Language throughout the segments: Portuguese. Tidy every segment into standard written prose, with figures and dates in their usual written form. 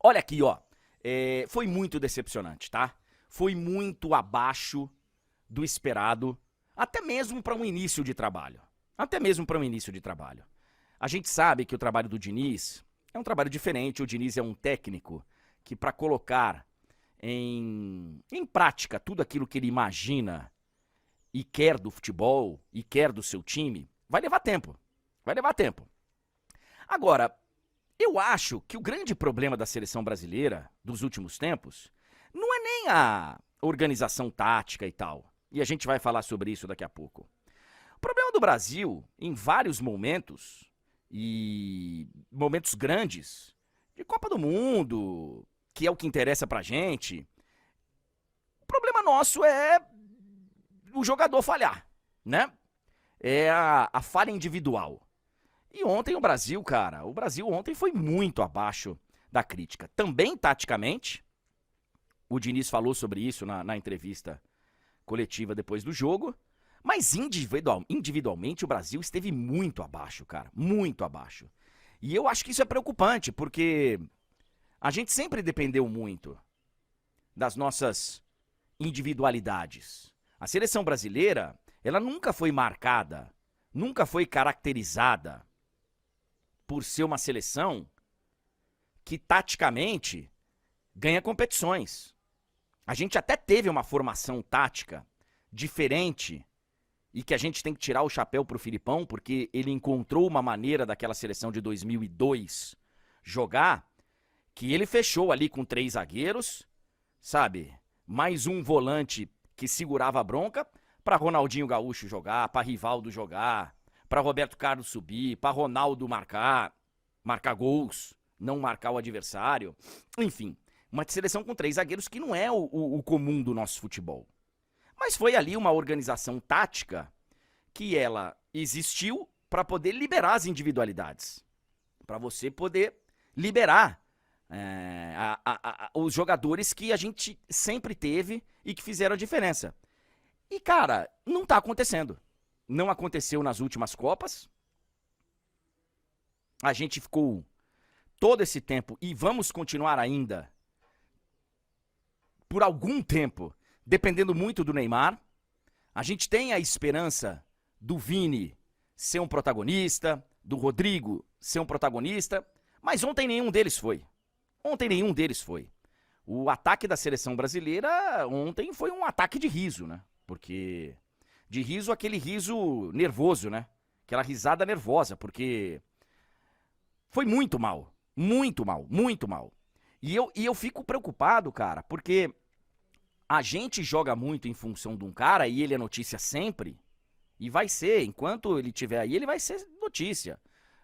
Olha aqui, ó. Foi muito decepcionante, tá? Foi muito abaixo do esperado, até mesmo para um início de trabalho. Até mesmo para um início de trabalho. A gente sabe que o trabalho do Diniz é um trabalho diferente. O Diniz é um técnico que, para colocar em prática tudo aquilo que ele imagina e quer do futebol e quer do seu time, vai levar tempo. Vai levar tempo. Agora, eu acho que o grande problema da seleção brasileira dos últimos tempos não é nem a organização tática e tal. E a gente vai falar sobre isso daqui a pouco. O problema do Brasil, em vários momentos, e momentos grandes, de Copa do Mundo, que é o que interessa pra gente, o problema nosso é o jogador falhar, né? É a falha individual. E ontem o Brasil, cara, o Brasil ontem foi muito abaixo da crítica. Também taticamente, o Diniz falou sobre isso na entrevista coletiva depois do jogo, mas individualmente o Brasil esteve muito abaixo, cara, muito abaixo. E eu acho que isso é preocupante, porque a gente sempre dependeu muito das nossas individualidades. A seleção brasileira, ela nunca foi marcada, nunca foi caracterizada por ser uma seleção que taticamente ganha competições. A gente até teve uma formação tática diferente e que a gente tem que tirar o chapéu pro Filipão, porque ele encontrou uma maneira daquela seleção de 2002 jogar, que ele fechou ali com 3 zagueiros, sabe? Mais um volante que segurava a bronca para Ronaldinho Gaúcho jogar, para Rivaldo jogar, para Roberto Carlos subir, para Ronaldo marcar gols, não marcar o adversário. Enfim, uma seleção com 3 zagueiros que não é o comum do nosso futebol. Mas foi ali uma organização tática que ela existiu para poder liberar as individualidades. Para você poder liberar os jogadores que a gente sempre teve e que fizeram a diferença. E, cara, não tá acontecendo. Não aconteceu nas últimas Copas. A gente ficou todo esse tempo, e vamos continuar ainda, por algum tempo, dependendo muito do Neymar. A gente tem a esperança do Vini ser um protagonista, do Rodrigo ser um protagonista, mas ontem nenhum deles foi. Ontem nenhum deles foi. O ataque da seleção brasileira ontem foi um ataque de riso, né? Porque de riso, aquele riso nervoso, né? Aquela risada nervosa, porque foi muito mal. Muito mal, muito mal. E eu fico preocupado, cara, porque a gente joga muito em função de um cara e ele é notícia sempre. E vai ser, enquanto ele estiver aí, ele vai ser notícia.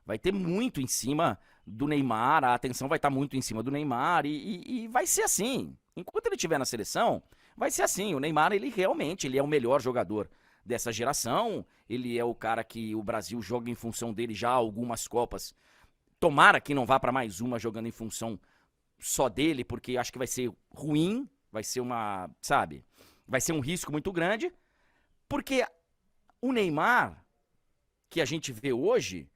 Vai ter muito em cima do Neymar, a atenção vai estar muito em cima do Neymar e vai ser assim. Enquanto ele estiver na seleção, vai ser assim. O Neymar, ele realmente ele é o melhor jogador dessa geração. Ele é o cara que o Brasil joga em função dele já há algumas Copas. Tomara que não vá para mais uma jogando em função só dele, porque acho que vai ser ruim, vai ser uma, sabe, vai ser um risco muito grande, porque o Neymar que a gente vê hoje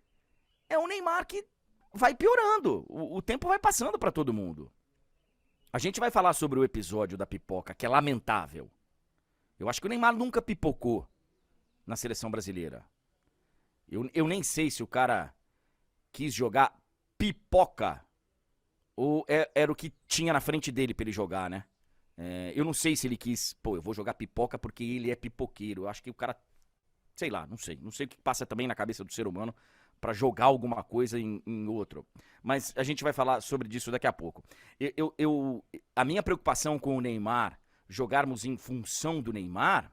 é um Neymar que vai piorando, o tempo vai passando para todo mundo. A gente vai falar sobre o episódio da pipoca, que é lamentável. Eu acho que o Neymar nunca pipocou na seleção brasileira. Eu nem sei se o cara quis jogar pipoca ou era o que tinha na frente dele pra ele jogar, né? Eu não sei se ele quis, eu vou jogar pipoca porque ele é pipoqueiro. Eu acho que o cara, sei lá, não sei. Não sei o que passa também na cabeça do ser humano pra jogar alguma coisa em outro. Mas a gente vai falar sobre isso daqui a pouco. A minha preocupação com o Neymar, jogarmos em função do Neymar,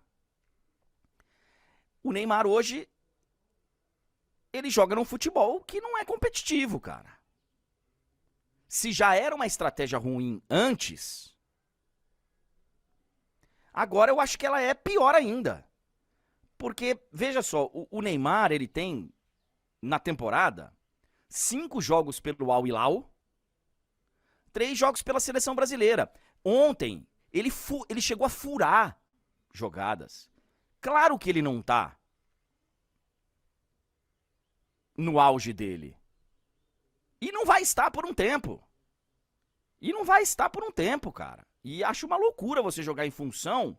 o Neymar hoje, ele joga num futebol que não é competitivo, cara. Se já era uma estratégia ruim antes, agora eu acho que ela é pior ainda. Porque, veja só, o Neymar, ele tem, na temporada, 5 jogos pelo Al Hilal, 3 jogos pela seleção brasileira. Ontem, ele chegou a furar jogadas. Claro que ele não tá no auge dele. E não vai estar por um tempo. E não vai estar por um tempo, cara. E acho uma loucura você jogar em função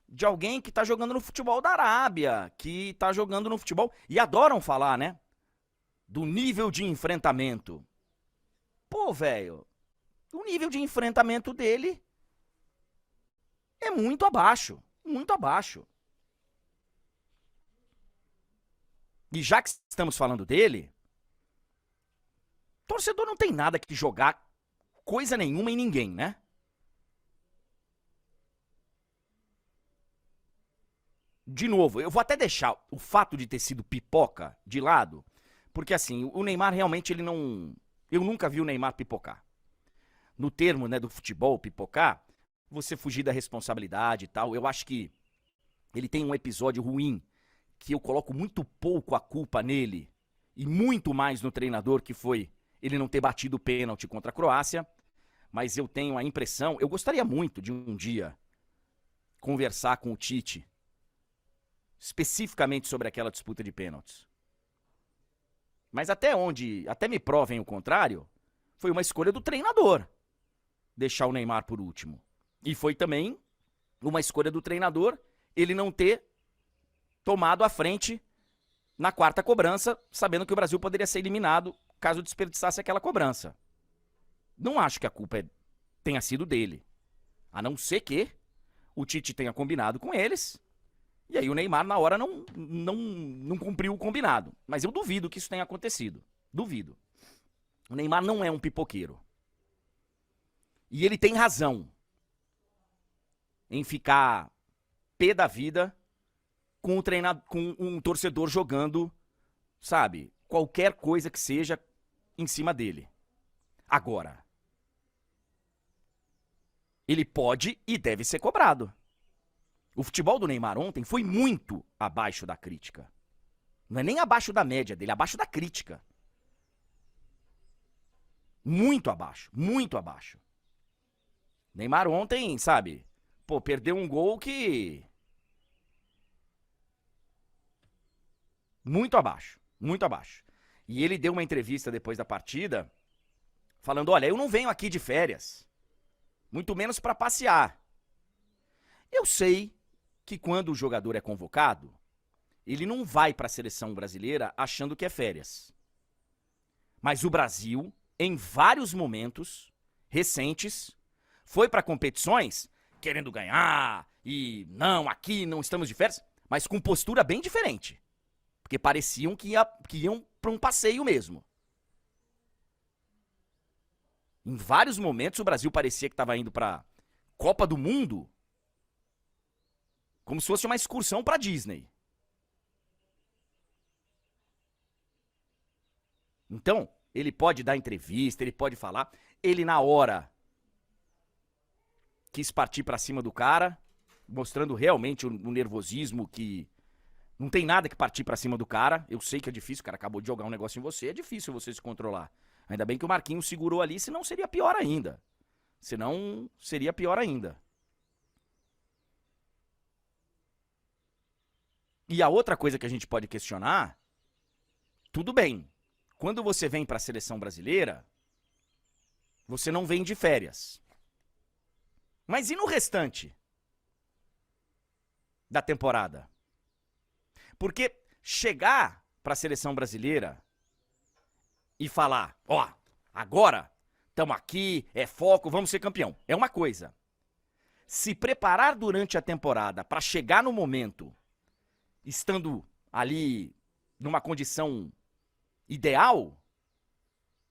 de alguém que tá jogando no futebol da Arábia, que tá jogando no futebol... E adoram falar, né? Do nível de enfrentamento. Pô, velho, o nível de enfrentamento dele é muito abaixo. Muito abaixo. E já que estamos falando dele, torcedor não tem nada que jogar coisa nenhuma em ninguém, né? De novo, eu vou até deixar o fato de ter sido pipoca de lado, porque assim, o Neymar realmente ele não... Eu nunca vi o Neymar pipocar. No termo, né, do futebol, pipocar, você fugir da responsabilidade e tal. Eu acho que ele tem um episódio ruim, que eu coloco muito pouco a culpa nele, e muito mais no treinador, que foi ele não ter batido o pênalti contra a Croácia. Mas eu tenho a impressão, eu gostaria muito de um dia conversar com o Tite, especificamente sobre aquela disputa de pênaltis. Mas até me provem o contrário, foi uma escolha do treinador deixar o Neymar por último. E foi também uma escolha do treinador ele não ter tomado a frente na quarta cobrança, sabendo que o Brasil poderia ser eliminado caso desperdiçasse aquela cobrança. Não acho que a culpa tenha sido dele. A não ser que o Tite tenha combinado com eles. E aí o Neymar, na hora, não cumpriu o combinado. Mas eu duvido que isso tenha acontecido. Duvido. O Neymar não é um pipoqueiro. E ele tem razão em ficar pé da vida com um torcedor jogando, sabe, qualquer coisa que seja em cima dele. Agora, ele pode e deve ser cobrado. O futebol do Neymar ontem foi muito abaixo da crítica. Não é nem abaixo da média dele, abaixo da crítica. Muito abaixo, muito abaixo. Neymar ontem, sabe, pô, perdeu um gol que... Muito abaixo, muito abaixo. E ele deu uma entrevista depois da partida, falando, olha, eu não venho aqui de férias, muito menos para passear. Eu sei que quando o jogador é convocado, ele não vai para a seleção brasileira achando que é férias. Mas o Brasil, em vários momentos recentes, foi para competições querendo ganhar e não, aqui não estamos de férias, mas com postura bem diferente. Porque pareciam que iam para um passeio mesmo. Em vários momentos o Brasil parecia que estava indo para Copa do Mundo como se fosse uma excursão para Disney. Então, ele pode dar entrevista, ele pode falar, ele na hora quis partir para cima do cara, mostrando realmente o nervosismo que não tem nada que partir para cima do cara. Eu sei que é difícil, o cara acabou de jogar um negócio em você, é difícil você se controlar. Ainda bem que o Marquinhos segurou ali, senão seria pior ainda. Senão seria pior ainda. E a outra coisa que a gente pode questionar, tudo bem, quando você vem para a seleção brasileira, você não vem de férias. Mas e no restante da temporada? Porque chegar para a seleção brasileira e falar, ó, agora estamos aqui, é foco, vamos ser campeão, é uma coisa. Se preparar durante a temporada para chegar no momento, estando ali numa condição ideal,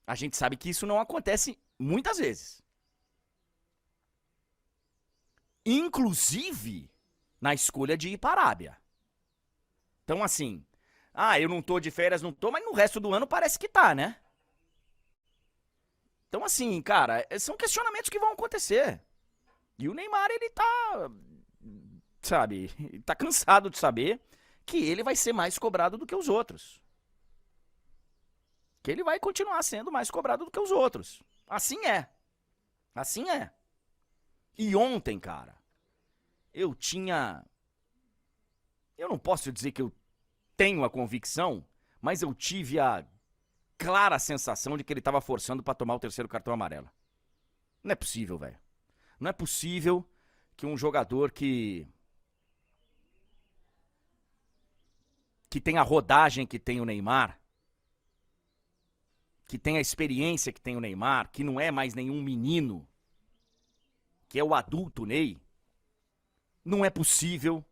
a gente sabe que isso não acontece muitas vezes. Inclusive na escolha de ir para a Arábia. Então, assim, eu não tô de férias, não tô, mas no resto do ano parece que tá, né? Então, assim, cara, são questionamentos que vão acontecer. E o Neymar, ele tá, sabe, tá cansado de saber que ele vai ser mais cobrado do que os outros. Que ele vai continuar sendo mais cobrado do que os outros. Assim é. Assim é. E ontem, cara, eu não posso dizer que eu tenho a convicção, mas eu tive a clara sensação de que ele estava forçando para tomar o terceiro cartão amarelo. Não é possível, velho. Não é possível que um jogador que tem a rodagem que tem o Neymar, que tem a experiência que tem o Neymar, que não é mais nenhum menino, que é o adulto Ney, não é possível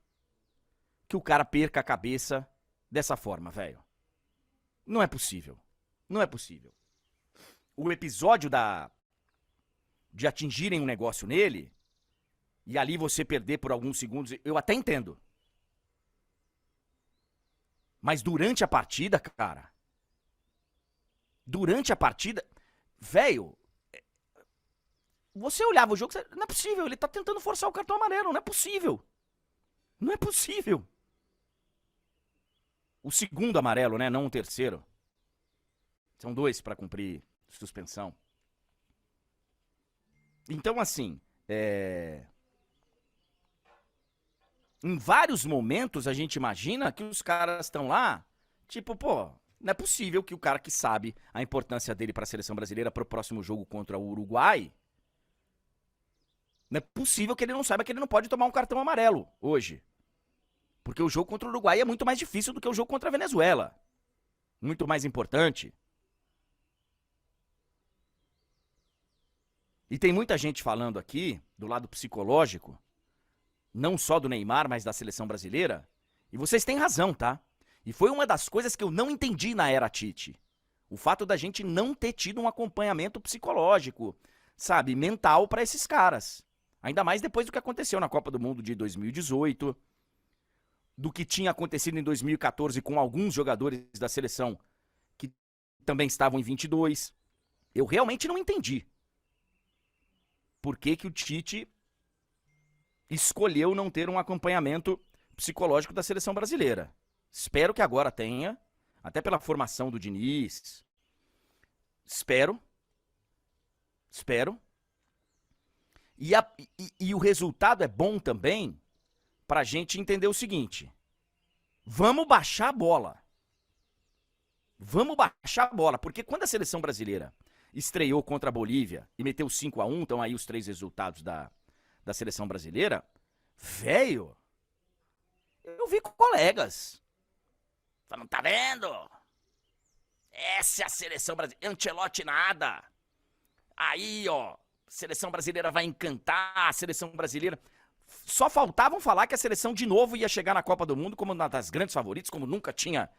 que o cara perca a cabeça dessa forma, velho. Não é possível. Não é possível. O episódio de atingirem um negócio nele, e ali você perder por alguns segundos, eu até entendo. Mas durante a partida, cara, durante a partida, velho, você olhava o jogo, não é possível, ele tá tentando forçar o cartão amarelo, não é possível. Não é possível. O segundo amarelo, né, não o terceiro. São 2 pra cumprir suspensão. Então, assim, em vários momentos a gente imagina que os caras estão lá, tipo, pô, não é possível que o cara que sabe a importância dele para a seleção brasileira para o próximo jogo contra o Uruguai, não é possível que ele não saiba que ele não pode tomar um cartão amarelo hoje. Porque o jogo contra o Uruguai é muito mais difícil do que o jogo contra a Venezuela. Muito mais importante. E tem muita gente falando aqui, do lado psicológico, não só do Neymar, mas da seleção brasileira. E vocês têm razão, tá? E foi uma das coisas que eu não entendi na era Tite. O fato da gente não ter tido um acompanhamento psicológico, sabe, mental para esses caras. Ainda mais depois do que aconteceu na Copa do Mundo de 2018, do que tinha acontecido em 2014 com alguns jogadores da seleção que também estavam em 22. Eu realmente não entendi por que o Tite escolheu não ter um acompanhamento psicológico da seleção brasileira. Espero que agora tenha, até pela formação do Diniz. Espero. E o resultado é bom também pra gente entender o seguinte. Vamos baixar a bola. Vamos baixar a bola, porque quando a seleção brasileira estreou contra a Bolívia e meteu 5-1, estão aí os 3 resultados da seleção brasileira, velho, eu vi com colegas falando, tá vendo? Essa é a seleção brasileira, Ancelotti nada. Aí, ó, seleção brasileira vai encantar, a seleção brasileira... Só faltavam falar que a seleção de novo ia chegar na Copa do Mundo como uma das grandes favoritas, como nunca tinha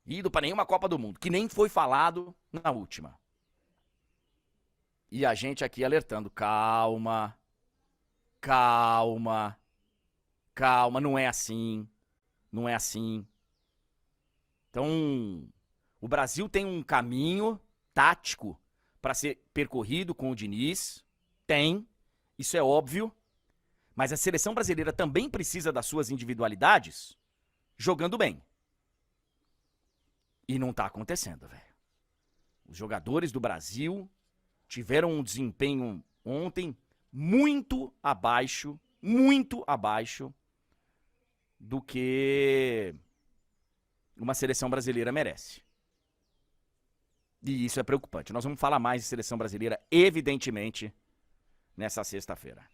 ido para nenhuma Copa do Mundo, que nem foi falado na última. E a gente aqui alertando, calma, não é assim, não é assim. Então, o Brasil tem um caminho tático para ser percorrido com o Diniz, tem, isso é óbvio, mas a seleção brasileira também precisa das suas individualidades jogando bem. E não tá acontecendo, velho. Os jogadores do Brasil tiveram um desempenho ontem muito abaixo do que uma seleção brasileira merece. E isso é preocupante. Nós vamos falar mais de seleção brasileira, evidentemente, nessa sexta-feira.